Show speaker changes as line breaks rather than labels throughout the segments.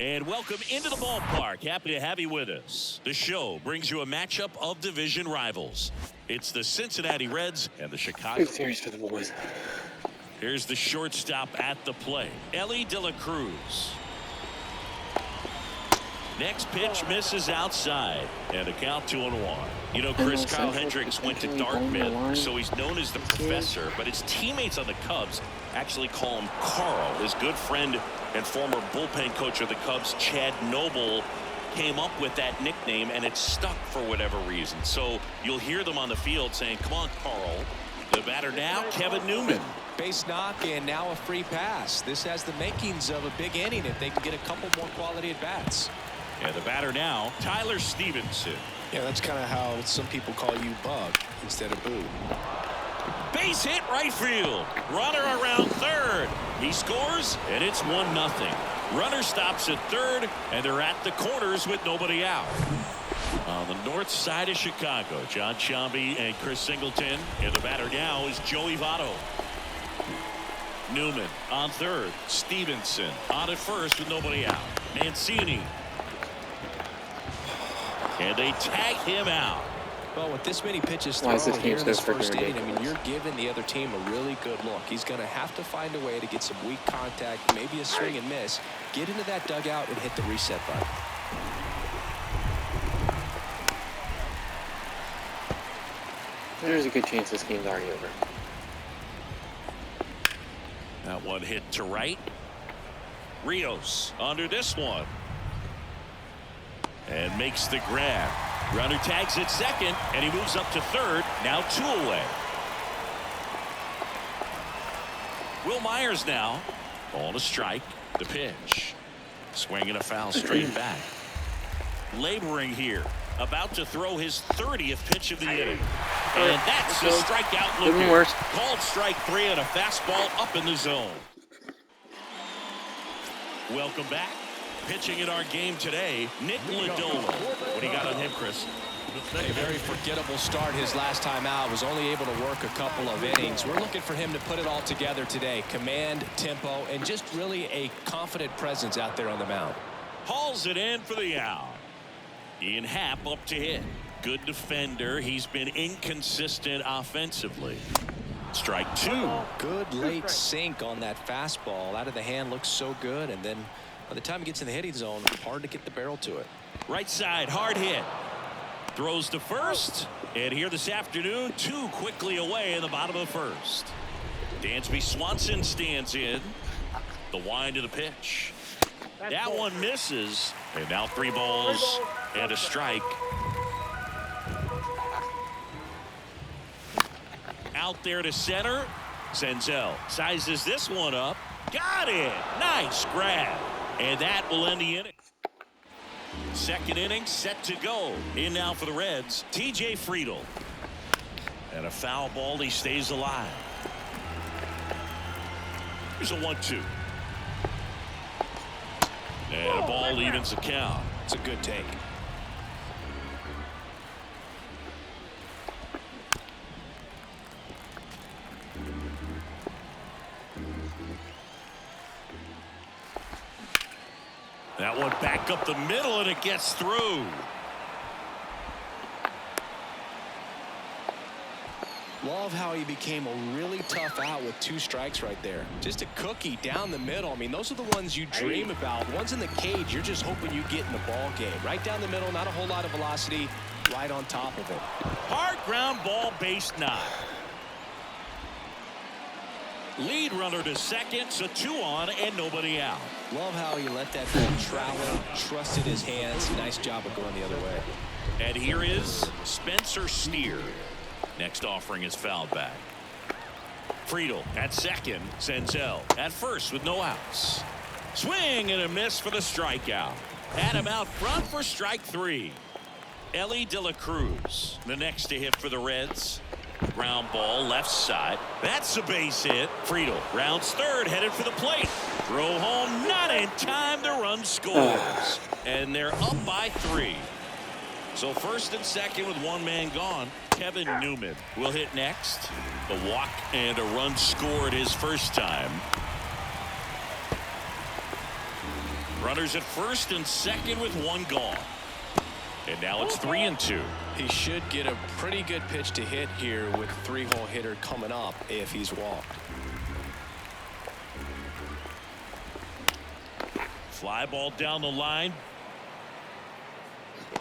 And welcome into the ballpark. Happy to have you with us. The show brings you a matchup of division rivals. It's the Cincinnati Reds and the Chicago.
Big series for the boys.
Here's the shortstop at the plate, Ellie De La Cruz. Next pitch misses outside, and a count 2-1. You know, Chris, Kyle Hendricks went to Dartmouth, so he's known as the professor, but his teammates on the Cubs actually call him Carl. His good friend and former bullpen coach of the Cubs, Chad Noble, came up with that nickname, and it stuck for whatever reason. So you'll hear them on the field saying, "Come on, Carl." The batter now, Kevin Newman.
Base knock and now a free pass. This has the makings of a big inning if they can get a couple more quality at bats.
And the batter now, Tyler Stevenson.
Yeah, that's kind of how some people call you Bug instead of Boo.
Base hit right field. Runner around third. He scores, and it's 1-0. Runner stops at third, and they're at the corners with nobody out. On the north side of Chicago, John Sciambi and Chris Singleton. And the batter now is Joey Votto. Newman on third. Stevenson on at first with nobody out. Mancini. And they tag him out.
Well, with this many pitches thrown here in this first inning, I mean, you're giving the other team a really good look. He's going to have to find a way to get some weak contact, maybe a swing and miss, get into that dugout and hit the reset button.
There's a good chance this game's already over.
That one hit to right. Rios under this one. And makes the grab. Runner tags at second, and he moves up to third. Now 2 away. Will Myers now on a strike. The pitch. Swinging a foul straight back. Laboring here. About to throw his 30th pitch of the inning. And that's a strikeout looking. Called strike 3 and a fastball up in the zone. Welcome back. Pitching in our game today, Nick Lodolo. What do you got on him, Chris?
A very forgettable start his last time out. Was only able to work a couple of innings. We're looking for him to put it all together today. Command, tempo, and just really a confident presence out there on the mound.
Hauls it in for the out. Ian Happ up to hit. Good defender. He's been inconsistent offensively. Strike 2.
Good late sink on that fastball. Out of the hand looks so good, and then by the time he gets in the hitting zone, hard to get the barrel to it.
Right side, hard hit. Throws to first. And here this afternoon, 2 quickly away in the bottom of the first. Dansby Swanson stands in. The wind of the pitch. That one misses. And now 3 balls and a strike. Out there to center. Senzel sizes this one up. Got it. Nice grab. And that will end the inning. Second inning set to go. In now for the Reds, TJ Friedl. And a foul ball. He stays alive. Here's a 1-2. And a ball evens the count.
It's a good take.
That one back up the middle, and it gets through.
Love how he became a really tough out with 2 strikes right there. Just a cookie down the middle. I mean, those are the ones you dream about. Ones in the cage, you're just hoping you get in the ball game. Right down the middle, not a whole lot of velocity, right on top of it.
Hard ground ball, base knock. Lead runner to second, so 2 on and nobody out.
Love how he let that ball travel, trusted his hands. Nice job of going the other way.
And here is Spencer Steer. Next offering is fouled back. Friedl at second. Senzel at first with no outs. Swing and a miss for the strikeout. Adam out front for strike 3. Ellie De La Cruz, the next to hit for the Reds. Ground ball left side. That's a base hit. Friedl rounds third, headed for the plate. Throw home, not in time. The run scores. And they're up by 3. So first and second with 1 man gone. Kevin Newman will hit next. The walk and a run scored his first time. Runners at first and second with one gone. And now it's 3-2.
He should get a pretty good pitch to hit here with a 3-hole hitter coming up if he's walked.
Fly ball down the line.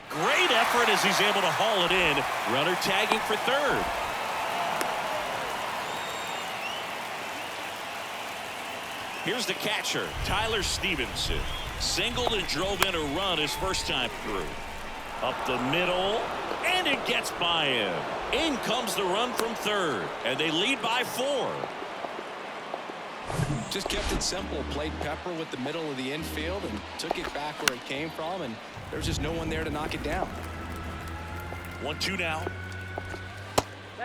Great effort as he's able to haul it in. Runner tagging for third. Here's the catcher, Tyler Stevenson. Singled and drove in a run his first time through. Up the middle, and it gets by him. In comes the run from third, and they lead by 4.
Just kept it simple. Played pepper with the middle of the infield and took it back where it came from, and there's just no one there to knock it down.
1-2 now.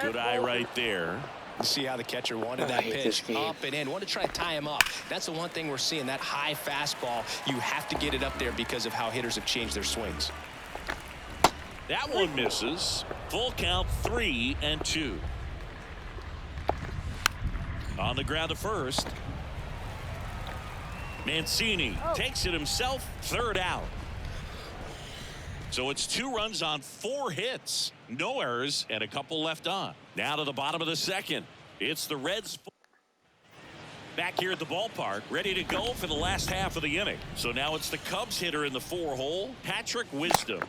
Good eye right there.
You see how the catcher wanted that pitch up and in. Wanted to try to tie him up. That's the one thing we're seeing, that high fastball. You have to get it up there because of how hitters have changed their swings.
That one misses. Full count, 3-2. On the ground to first. Mancini takes it himself, third out. So it's 2 runs on 4 hits. No errors and a couple left on. Now to the bottom of the second. It's the Reds back here at the ballpark, ready to go for the last half of the inning. So now it's the Cubs hitter in the 4-hole, Patrick Wisdom.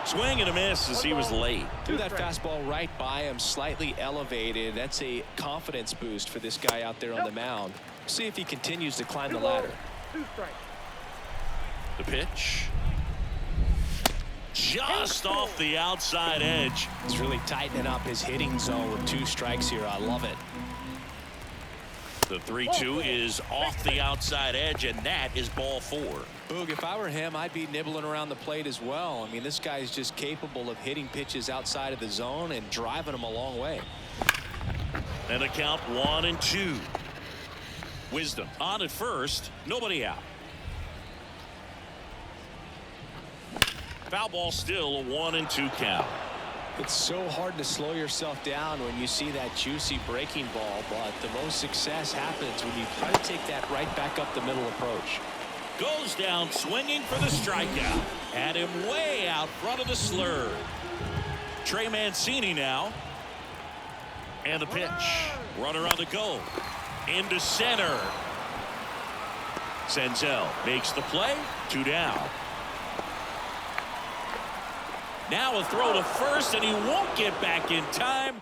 Swing and a miss as he was late.
Threw that fastball right by him, slightly elevated. That's a confidence boost for this guy out there on the mound. See if he continues to climb the ladder.
2 strikes.
The pitch. Just off the outside edge.
He's really tightening up his hitting zone with 2 strikes here. I love it.
The 3-2 is off the outside edge, and that is ball 4.
Boog, if I were him, I'd be nibbling around the plate as well. I mean, this guy's just capable of hitting pitches outside of the zone and driving them a long way.
And a count 1-2. Wisdom on at first, nobody out. Foul ball, still a 1-2 count.
It's so hard to slow yourself down when you see that juicy breaking ball, but the most success happens when you try to take that right back up the middle approach.
Goes down swinging for the strikeout. Had him way out front of the slur. Trey Mancini now. And the pitch. Runner on the go. Into center. Senzel makes the play. 2 down. Now a throw to first, and he won't get back in time.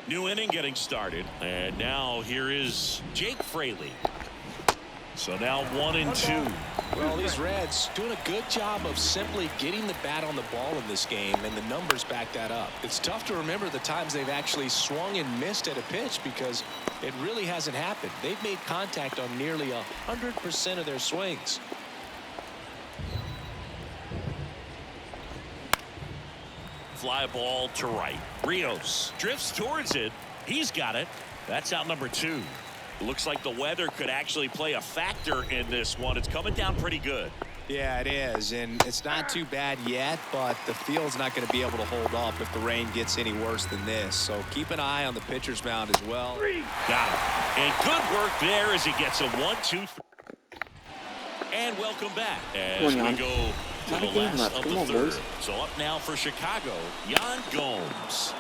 New inning getting started. And now here is Jake Fraley. So now 1-2.
Well, these Reds doing a good job of simply getting the bat on the ball in this game, and the numbers back that up. It's tough to remember the times they've actually swung and missed at a pitch because it really hasn't happened. They've made contact on nearly 100% of their swings.
Fly ball to right. Rios drifts towards it. He's got it. That's out number 2. Looks like the weather could actually play a factor in this one. It's coming down pretty good.
Yeah, it is, and it's not too bad yet, but the field's not going to be able to hold up if the rain gets any worse than this. So keep an eye on the pitcher's mound as well.
Got it. And good work there as he gets a 1-2. And welcome back as we go to the last of the third. So up now for Chicago, Yan Gomes.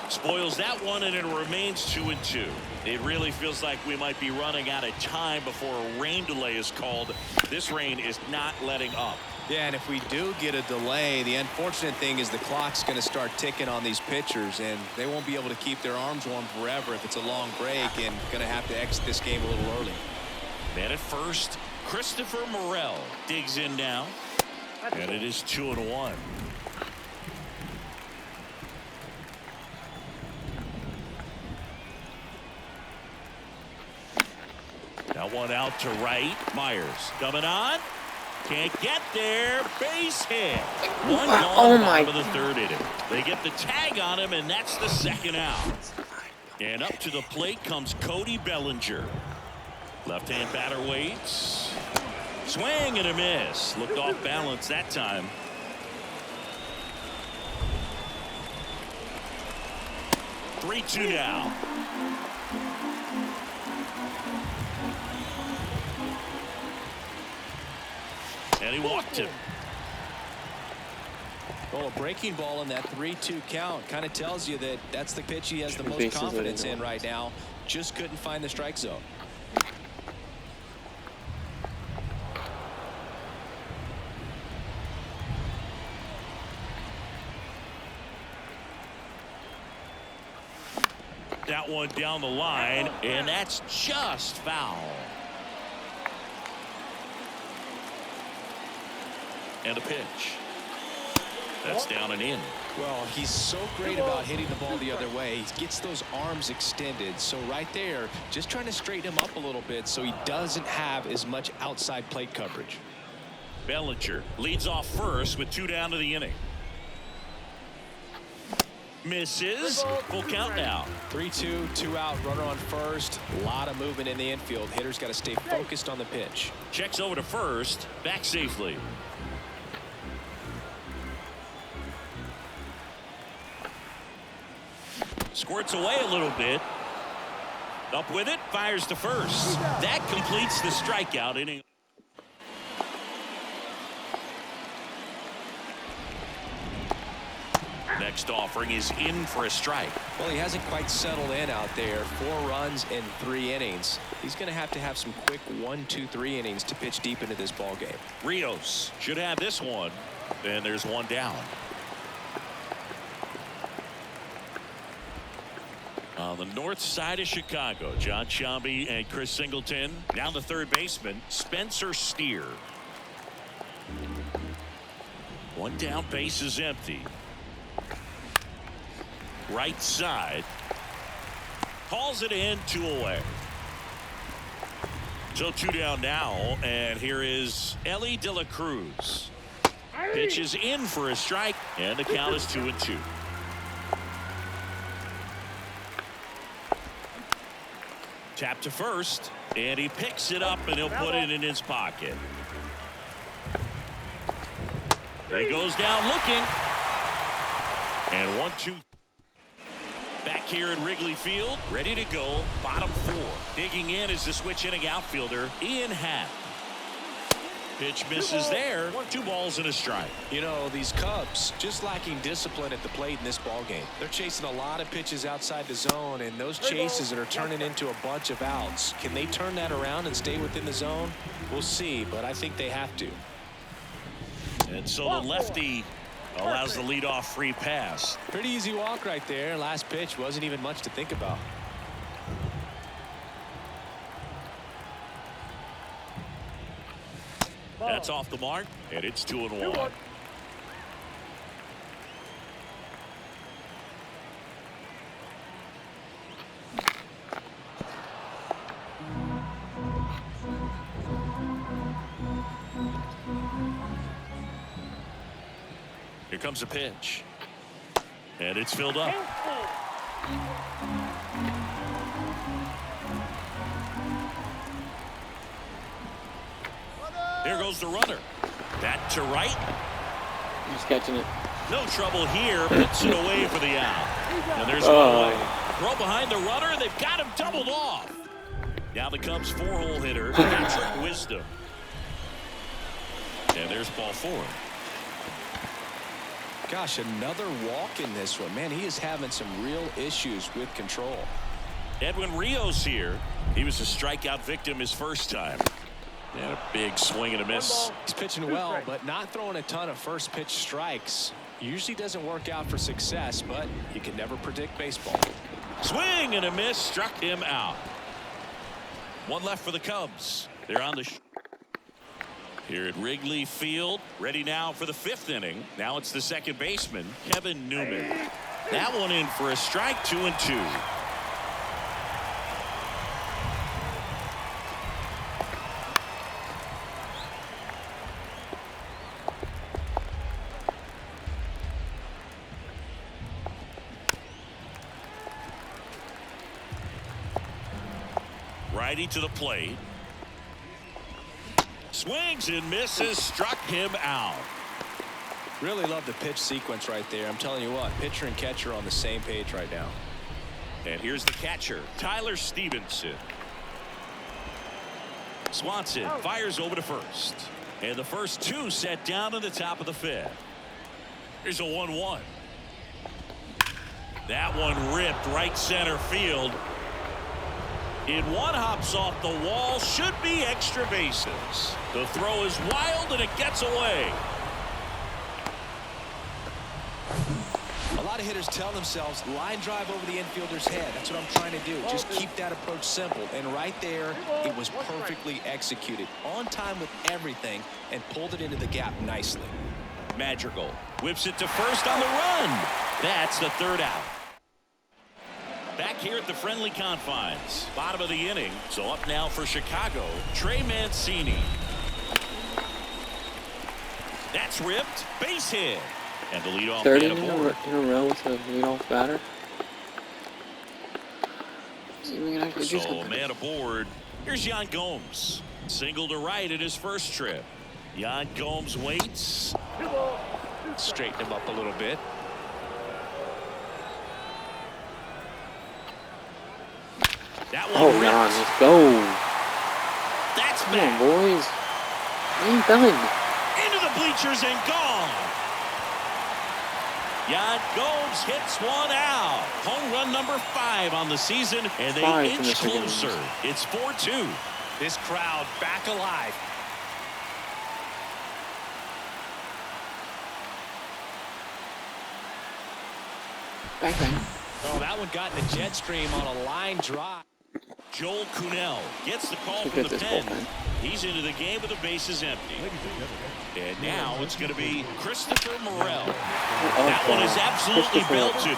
Spoils that one, and it remains 2-2. It really feels like we might be running out of time before a rain delay is called. This rain is not letting up.
Yeah, and if we do get a delay, the unfortunate thing is the clock's going to start ticking on these pitchers, and they won't be able to keep their arms warm forever if it's a long break, and going to have to exit this game a little early.
Man at first, Christopher Morel digs in now, and it is 2-1. That one out to right. Myers coming on. Can't get there. Base hit. One gone bottom of the third inning. They get the tag on him, and that's the second out. And up to the plate comes Cody Bellinger. Left-hand batter waits. Swing and a miss. Looked off balance that time. Three-two now. And he walked him.
Well, a breaking ball in that 3-2 count kind of tells you that that's the pitch he has the most confidence in right now. Just couldn't find the strike zone.
That one down the line, and that's just foul. And a pitch. That's down and in.
Well, he's so great about hitting the ball the other way. He gets those arms extended. So right there, just trying to straighten him up a little bit so he doesn't have as much outside plate coverage.
Bellinger leads off first with 2 down to the inning. Misses. Full count now.
3-2, 2 out, runner on first. A lot of movement in the infield. Hitter's got to stay focused on the pitch.
Checks over to first. Back safely. Squirts away a little bit. Up with it. Fires to first. That completes the strikeout inning. Next offering is in for a strike.
Well, he hasn't quite settled in out there. 4 runs in 3 innings. He's going to have some quick 1, 2, 3 innings to pitch deep into this ball game.
Rios should have this one. And there's 1 down. On the north side of Chicago, John Sciambi and Chris Singleton. Now the third baseman, Spencer Steer. 1 down, base is empty. Right side. Calls it in, 2 away. So 2 down now, and here is Ellie De La Cruz. Pitches in for a strike, and the count is 2-2. Tap to first, and he picks it up, and he'll put it in his pocket. He goes down looking. And 1-2. Back here in Wrigley Field, ready to go. Bottom 4. Digging in is the switch hitting outfielder, Ian Happ. Pitch misses there. 2 balls and a strike.
You know, these Cubs just lacking discipline at the plate in this ball game. They're chasing a lot of pitches outside the zone, and those chases are turning into a bunch of outs. Can they turn that around and stay within the zone? We'll see, but I think they have to.
And so the lefty allows the leadoff free pass.
Pretty easy walk right there. Last pitch wasn't even much to think about.
That's off the mark, and it's 2-1. Here comes a pitch, and it's filled up. Here goes the runner. That to right.
He's catching it.
No trouble here. Puts it away for the out. And there's one away. Throw behind the runner. They've got him doubled off. Now the Cubs 4-hole hitter, Patrick Wisdom. And there's ball 4.
Gosh, another walk in this one. Man, he is having some real issues with control.
Edwin Rios here. He was a strikeout victim his first time. And a big swing and a miss.
He's pitching well, but not throwing a ton of first pitch strikes. Usually doesn't work out for success, but you can never predict baseball.
Swing and a miss, struck him out. 1 left for the Cubs. They're on the here at Wrigley Field, ready now for the 5th inning. Now it's the second baseman, Kevin Newman. That one in for a strike, 2-2. Righty to the plate. Swings and misses, struck him out.
Really love the pitch sequence right there. I'm telling you what, pitcher and catcher on the same page right now.
And here's the catcher, Tyler Stevenson. Swanson fires over to first. And the first two set down in the top of the fifth. Here's a 1-1. That one ripped right center field. It one hops off the wall. Should be extra bases. The throw is wild and it gets away.
A lot of hitters tell themselves line drive over the infielder's head. That's what I'm trying to do. Just keep that approach simple. And right there, it was perfectly executed. On time with everything and pulled it into the gap nicely.
Madrigal whips it to first on the run. That's the third out. Back here at the friendly confines. Bottom of the inning. So up now for Chicago, Trey Mancini. That's ripped. Base hit. And the leadoff
Third
man
inning
aboard.
in a row with a leadoff batter. See if we can actually do
So a
something.
man aboard. Here's Yan Gomes. Single to right at his first trip. Yan Gomes waits.
Straighten him up a little bit.
That one
Oh,
ripped.
God, let's go.
That's
Come on,
back.
boys. What are you done?
Into the bleachers and gone. Yan Gomes hits one out. Home run number 5 on the season, and they
5 from
inch
the second
closer.
innings.
It's 4-2.
This crowd back alive.
Bang, bang.
Oh, that one got in the jet stream on a line drive.
Joel Kuhnel gets the call
Look
from
at
the
this
pen.
bullpen.
He's into the game with the bases empty. And now it's going to be Christopher Morel. That one is absolutely belted.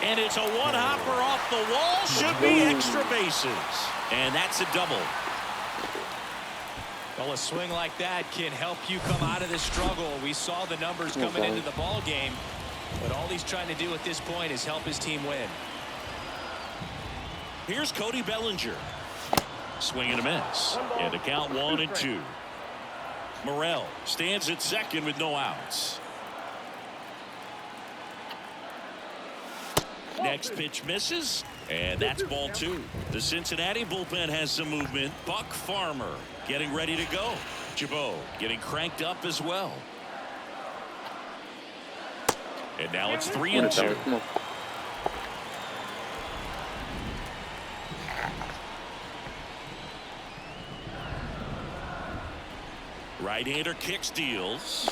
And it's a one-hopper off the wall. Should be extra bases. And that's a double.
Well, a swing like that can help you come out of this struggle. We saw the numbers coming into the ball game. But all he's trying to do at this point is help his team win.
Here's Cody Bellinger. Swing and a miss. And to count 1-2. Morel stands at second with no outs. Next pitch misses. And that's ball 2. The Cincinnati bullpen has some movement. Buck Farmer getting ready to go. Jabot getting cranked up as well. And now it's 3-2.
Come on.
Right-hander kicks, deals.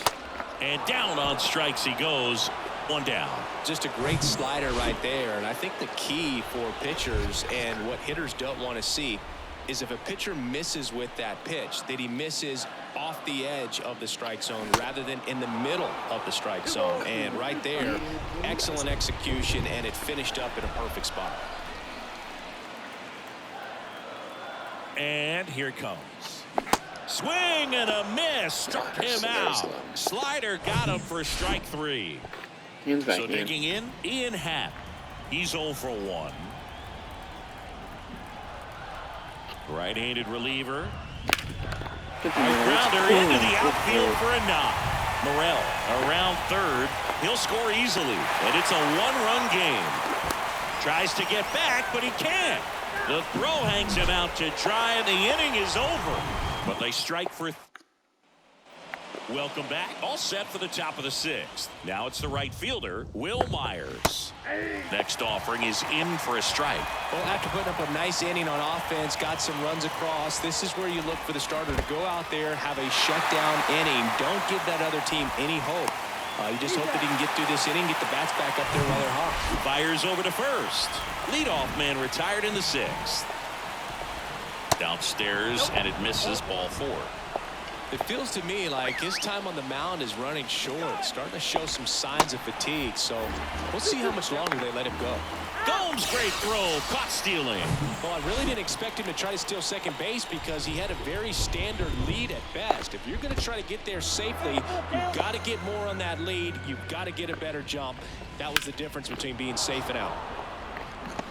And down on strikes he goes. One down.
Just a great slider right there. And I think the key for pitchers and what hitters don't want to see is if a pitcher misses with that pitch, that he misses off the edge of the strike zone rather than in the middle of the strike zone. And right there, excellent execution, and it finished up in a perfect spot.
And here it comes. Swing and a miss. Struck him out. Slider got him for strike 3.
Hands back,
So
man.
digging in, Ian Happ. He's 0 for 1. Right-handed reliever. Grounder into the outfield for a knock. Morel around third. He'll score easily, and it's a one-run game. Tries to get back, but he can't. The throw hangs him out to dry, and the inning is over. But they strike for. Welcome back. All set for the top of the 6th. Now it's the right fielder, Will Myers. Next offering is in for a strike.
Well, after putting up a nice inning on offense, got some runs across, this is where you look for the starter to go out there, have a shutdown inning. Don't give that other team any hope. You just hope that he can get through this inning, get the bats back up there while they're hot.
Fires over to first. Leadoff man retired in the 6th. Downstairs, and it misses, ball 4.
It feels to me like his time on the mound is running short, starting to show some signs of fatigue. So we'll see how much longer they let him go.
Gomes, great throw, caught stealing.
Well, I really didn't expect him to try to steal second base because he had a very standard lead at best. If you're going to try to get there safely, you've got to get more on that lead. You've got to get a better jump. That was the difference between being safe and out.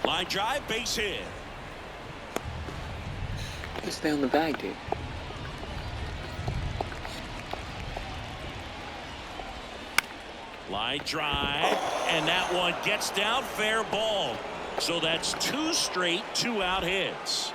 Line drive, base hit.
Just stay on the bag, dude.
Line drive, and that one gets down, fair ball. So that's 2 straight 2-out hits.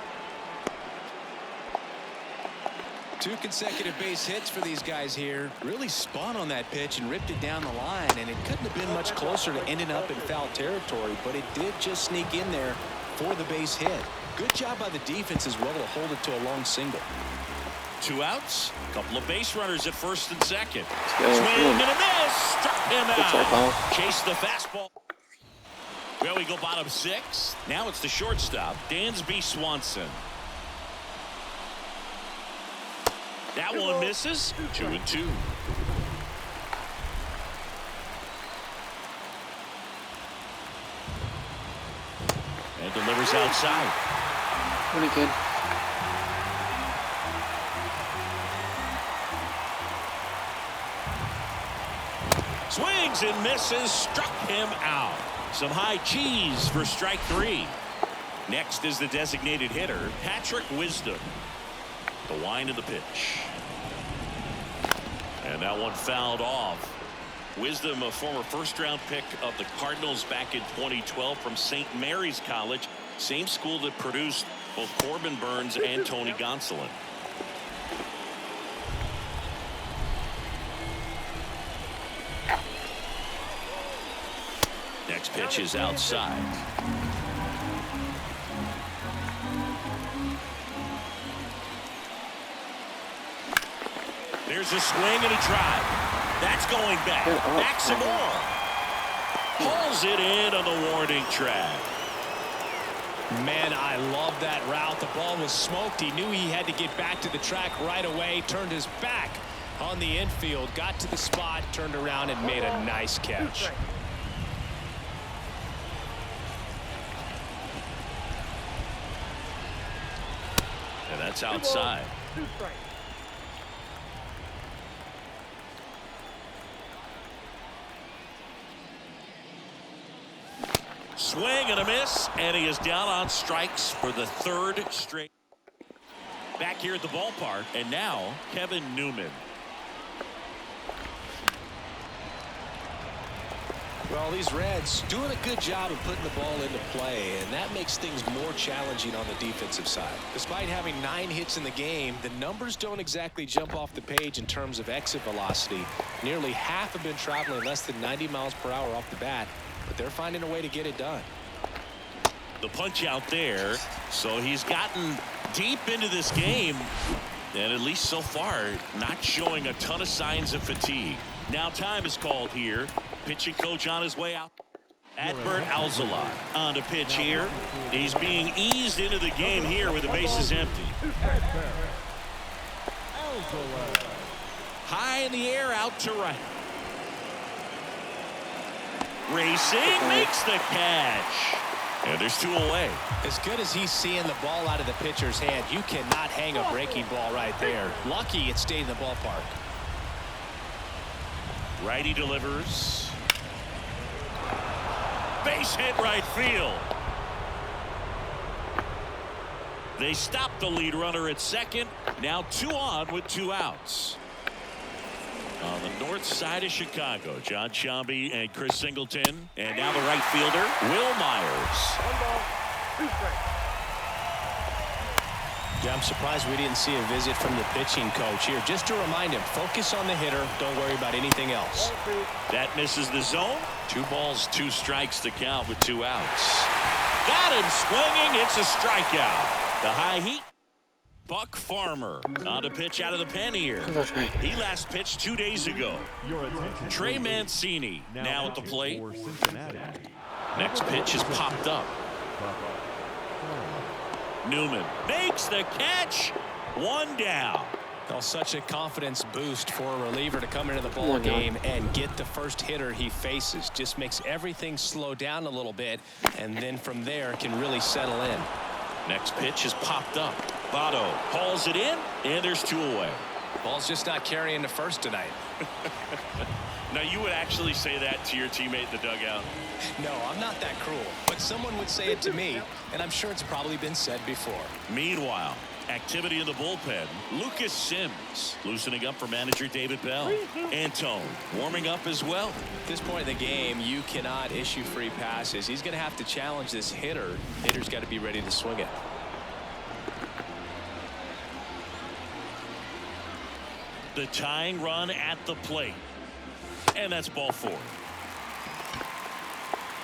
2 consecutive base hits for these guys here. Really spun on that pitch and ripped it down the line, and it couldn't have been much closer to ending up in foul territory, but it did just sneak in there for the base hit. Good job by the defense as well to hold it to a long single.
2 outs, a couple of base runners at first and second.
Go.
Swing and a miss, struck him
Try,
out. Chase the fastball. Well, we go bottom 6. Now it's the shortstop, Dansby Swanson. That one misses. 2-2. And delivers outside.
Pretty good.
Swings and misses, struck him out. Some high cheese for strike 3. Next is the designated hitter, Patrick Wisdom. The wind of the pitch. And that one fouled off. Wisdom, a former first-round pick of the Cardinals back in 2012 from St. Mary's College, same school that produced both Corbin Burns and Tony Gonsolin. Next pitch is outside. There's a swing and a drive. That's going back. Back some more. Pulls it in on the warning track.
Man, I love that route. The ball was smoked. He knew he had to get back to the track right away. Turned his back on the infield. Got to the spot. Turned around and made a nice catch.
And that's outside. Swing and a miss, and he is down on strikes for the 3rd straight. Back here at the ballpark, and now Kevin Newman.
Well, these Reds doing a good job of putting the ball into play, and that makes things more challenging on the defensive side. Despite having 9 hits in the game, the numbers don't exactly jump off the page in terms of exit velocity. Nearly half have been traveling less than 90 miles per hour off the bat, but they're finding a way to get it done.
The punch out there, so he's gotten deep into this game, and at least so far, not showing a ton of signs of fatigue. Now time is called here. Pitching coach on his way out. Adbert Alzolay on to pitch here. He's being eased into the game here with the bases empty. High in the air, out to right. Racing, makes the catch. And there's 2 away.
As good as he's seeing the ball out of the pitcher's hand, you cannot hang a breaking ball right there. Lucky it stayed in the ballpark.
Righty delivers. Base hit right field. They stop the lead runner at second. Now 2 on with 2 outs. On the north side of Chicago, John Sciambi and Chris Singleton. And now the right fielder, Will Myers.
Yeah, I'm surprised we didn't see a visit from the pitching coach here. Just to remind him, focus on the hitter. Don't worry about anything else.
That misses the zone. 2 balls, 2 strikes to count with 2 outs. Got him swinging. It's a strikeout. The high heat. Buck Farmer on to pitch out of the pen here. He last pitched 2 days ago. Trey Mancini now at the plate. Next pitch is popped up. Newman makes the catch. 1 down.
Well, such a confidence boost for a reliever to come into the ball game and get the first hitter he faces. Just makes everything slow down a little bit, and then from there can really settle in.
Next pitch is popped up. Votto hauls it in, and there's 2 away.
Ball's just not carrying the first tonight.
Now, you would actually say that to your teammate in the dugout?
No, I'm not that cruel, but someone would say it to me, and I'm sure it's probably been said before.
Meanwhile, activity in the bullpen. Lucas Sims loosening up for manager David Bell. Antone warming up as well.
At this point in the game, you cannot issue free passes. He's going to have to challenge this hitter. Hitter's got to be ready to swing it.
the tying run at the plate. And that's ball 4.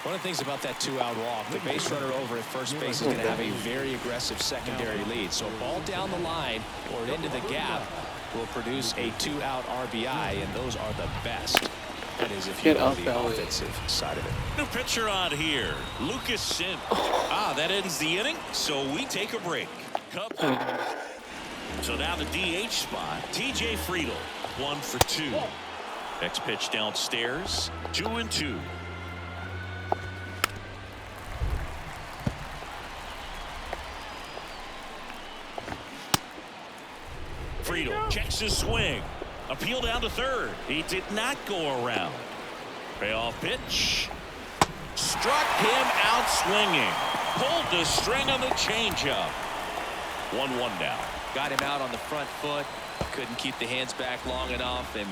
One of the things about that 2-out walk, the base runner over at first base is going to have a very aggressive secondary lead. So a ball down the line or into the gap will produce a 2-out RBI, and those are the best. That is if you know the offensive side of it.
New pitcher on here, Lucas Sims. That ends the inning, so we take a break. Cubs. So now the DH spot, TJ Friedl, 1 for 2. Next pitch downstairs, 2-2. Friedl checks his swing. Appeal down to third. He did not go around. Payoff pitch. Struck him out swinging. Pulled the string on the changeup. 1-1 now.
Got him out on the front foot. Couldn't keep the hands back long enough and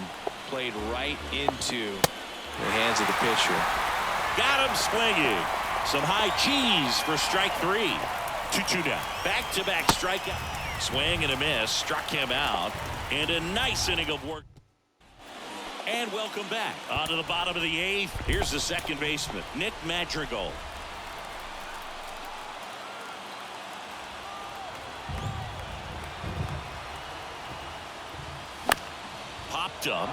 played right into the hands of the pitcher.
Got him swinging. Some high cheese for strike 3. 2-2 down. Back-to-back strikeout. Swing and a miss. Struck him out. And a nice inning of work. And welcome back. On to the bottom of the 8th. Here's the second baseman, Nick Madrigal. Popped up.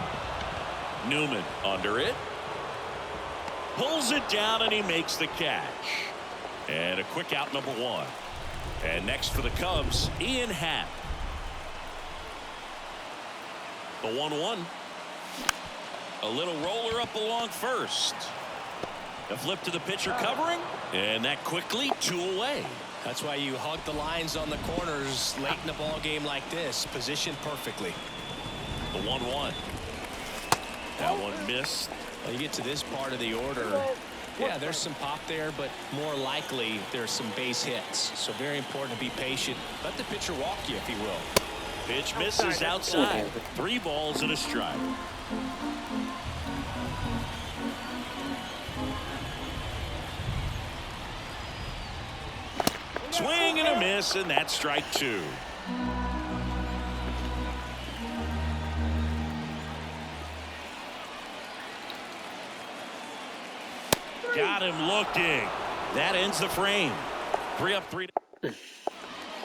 Newman under it. Pulls it down and he makes the catch. And a quick out, number 1. And next for the Cubs, Ian Happ. The 1-1. A little roller up along first. A flip to the pitcher covering. And that quickly 2 away.
That's why you hug the lines on the corners late in a ball game like this. Positioned perfectly.
The 1-1. That one missed.
Well, you get to this part of the order. Yeah, there's some pop there, but more likely there's some base hits. So very important to be patient. Let the pitcher walk you, if he will.
Pitch misses outside. 3 balls and a strike. Swing and a miss, and that's strike 2. Got him looking. That ends the frame. 3 up, 3 down.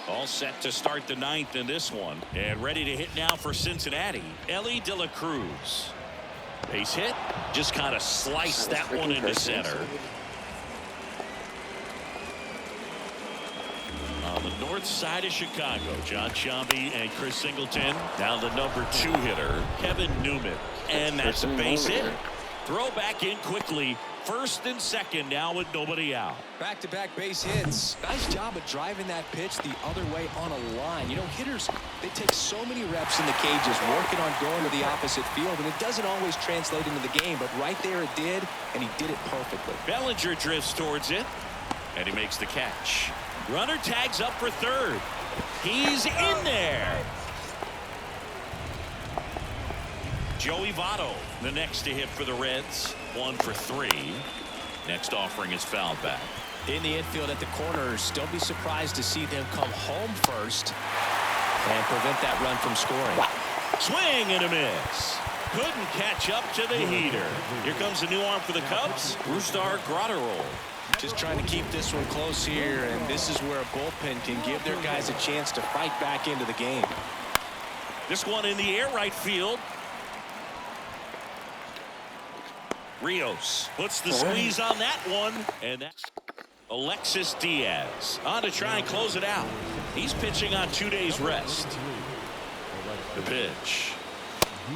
All set to start the 9th in this one. And ready to hit now for Cincinnati, Ellie De La Cruz. Base hit. Just kind of sliced that one into center. On the north side of Chicago, John Shambi and Chris Singleton. Now the number 2 hitter, Kevin Newman. And that's a base hit. Throw back in quickly. First and second now with nobody out.
Back-to-back base hits. Nice job of driving that pitch the other way on a line. You know, hitters, they take so many reps in the cages working on going to the opposite field, and it doesn't always translate into the game, but right there it did, and he did it perfectly.
Bellinger drifts towards it, and he makes the catch. Runner tags up for third. He's in there. Joey Votto, the next to hit for the Reds. 1 for 3. Next offering is fouled back.
In the infield at the corners, don't be surprised to see them come home first and prevent that run from scoring.
Swing and a miss. Couldn't catch up to the heater. Here comes a new arm for the Cubs, Brusdar Graterol.
Just trying to keep this one close here, and this is where a bullpen can give their guys a chance to fight back into the game.
This one in the air, right field. Rios puts the squeeze on that one, and that's Alexis Diaz on to try and close it out. He's pitching on 2 days rest. The pitch,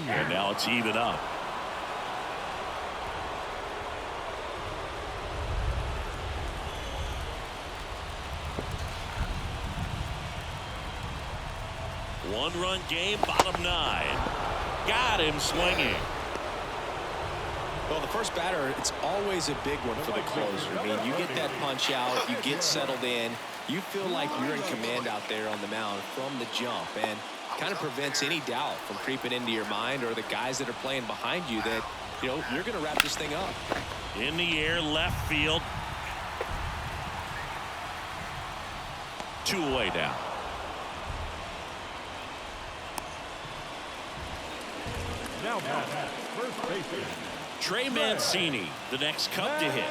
and now it's even up. One-run game, bottom 9. Got him swinging.
Well, the first batter, it's always a big one for the closer. I mean, you get that punch out, you get settled in, you feel like you're in command out there on the mound from the jump, and kind of prevents any doubt from creeping into your mind or the guys that are playing behind you that, you know, you're going to wrap this thing up.
In the air, left field. 2 away now.
Now bat, first baseman.
Trey Mancini, the next Cub to hit.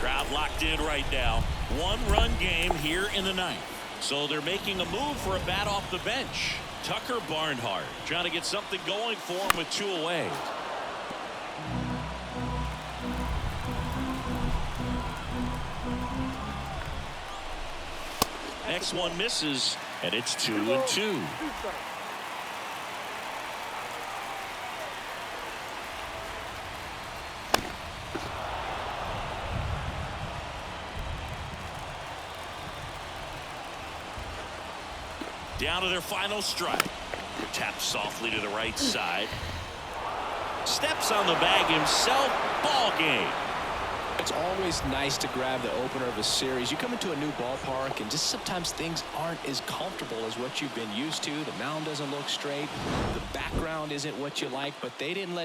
Crowd locked in right now. 1-run game here in the ninth. So they're making a move for a bat off the bench. Tucker Barnhart trying to get something going for him with 2 away. Next one misses, and it's 2-2. Down to their final strike. Taps softly to the right side. Steps on the bag himself. Ball game.
It's always nice to grab the opener of a series. You come into a new ballpark and just sometimes things aren't as comfortable as what you've been used to. The mound doesn't look straight. The background isn't what you like, but they didn't let